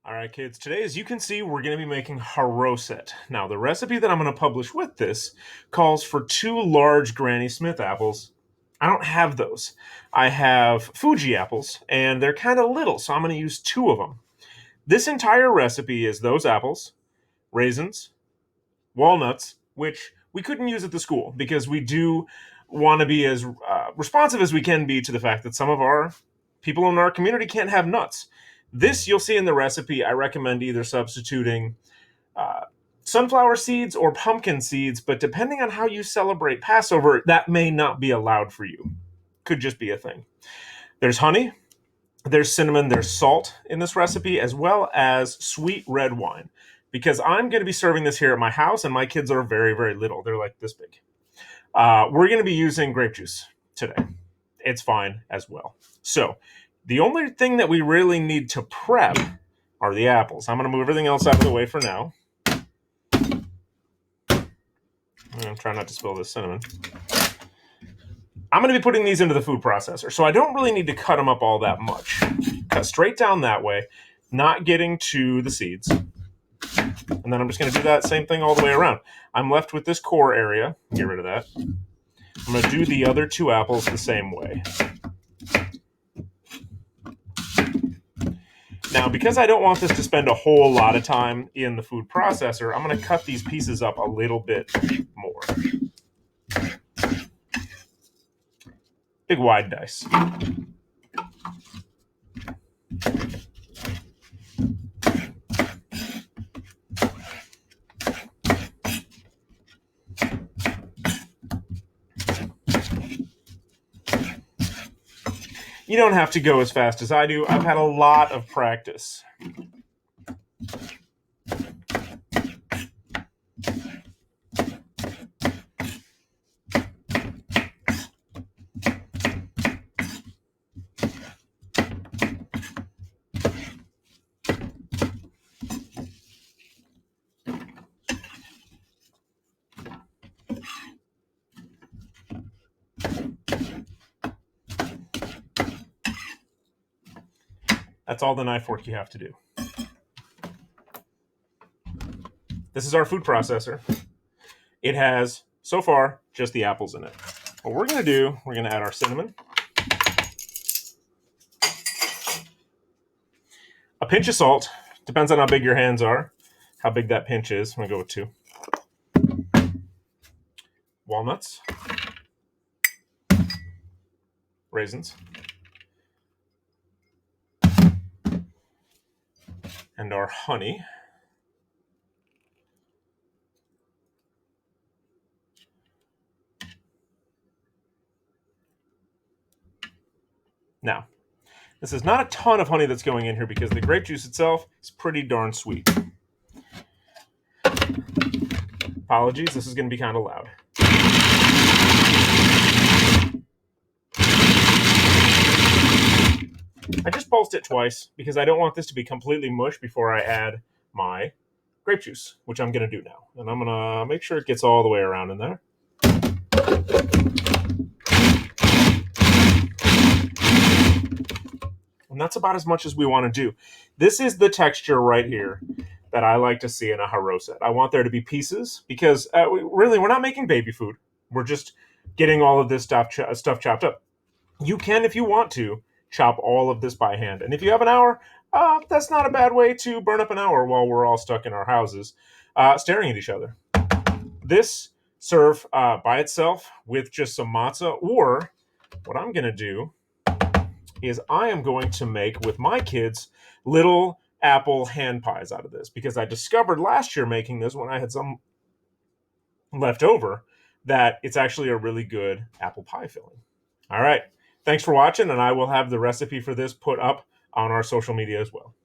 All right, kids, today, as you can see, we're going to be making Charoset. Now, the recipe that I'm going to publish with this calls for 2 large Granny Smith apples. I don't have those. I have Fuji apples, and they're kind of little, so I'm going to use 2 of them. This entire recipe is those apples, raisins, walnuts, which we couldn't use at the school because we do want to be as responsive as we can be to the fact that some of our people in our community can't have nuts. This you'll see in the recipe. I recommend either substituting uh, sunflower seeds or pumpkin seeds, but depending on how you celebrate Passover, that may not be allowed for you. Could just be a thing. There's honey, there's cinnamon, there's salt in this recipe, as well as sweet red wine. Because I'm going to be serving this here at my house, and my kids are very, very little. They're like this big. We're going to be using grape juice today. It's fine as well. So the only thing that we really need to prep are the apples. I'm going to move everything else out of the way for now. I'm trying not to spill this cinnamon. I'm going to be putting these into the food processor, so I don't really need to cut them up all that much. Cut straight down that way, not getting to the seeds. And then I'm just going to do that same thing all the way around. I'm left with this core area. Get rid of that. I'm going to do the other 2 apples the same way. Now, because I don't want this to spend a whole lot of time in the food processor, I'm going to cut these pieces up a little bit more. Big wide dice. You don't have to go as fast as I do. I've had a lot of practice. That's all the knife work you have to do. This is our food processor. It has, so far, just the apples in it. What we're going to do, we're going to add our cinnamon, a pinch of salt. Depends on how big your hands are, how big that pinch is. I'm going to go with 2. Walnuts, raisins, and our honey. Now, this is not a ton of honey that's going in here because the grape juice itself is pretty darn sweet. Apologies, this is going to be kind of loud. I just pulsed it twice because I don't want this to be completely mush before I add my grape juice, which I'm going to do now. And I'm going to make sure it gets all the way around in there. And that's about as much as we want to do. This is the texture right here that I like to see in a Charoset. I want there to be pieces because we're not making baby food. We're just getting all of this stuff chopped up. You can, if you want to, chop all of this by hand. And if you have an hour, that's not a bad way to burn up an hour while we're all stuck in our houses staring at each other. This serve by itself with just some matzah, or what I'm going to do is I am going to make, with my kids, little apple hand pies out of this, because I discovered last year making this when I had some left over that it's actually a really good apple pie filling. All right. Thanks for watching, and I will have the recipe for this put up on our social media as well.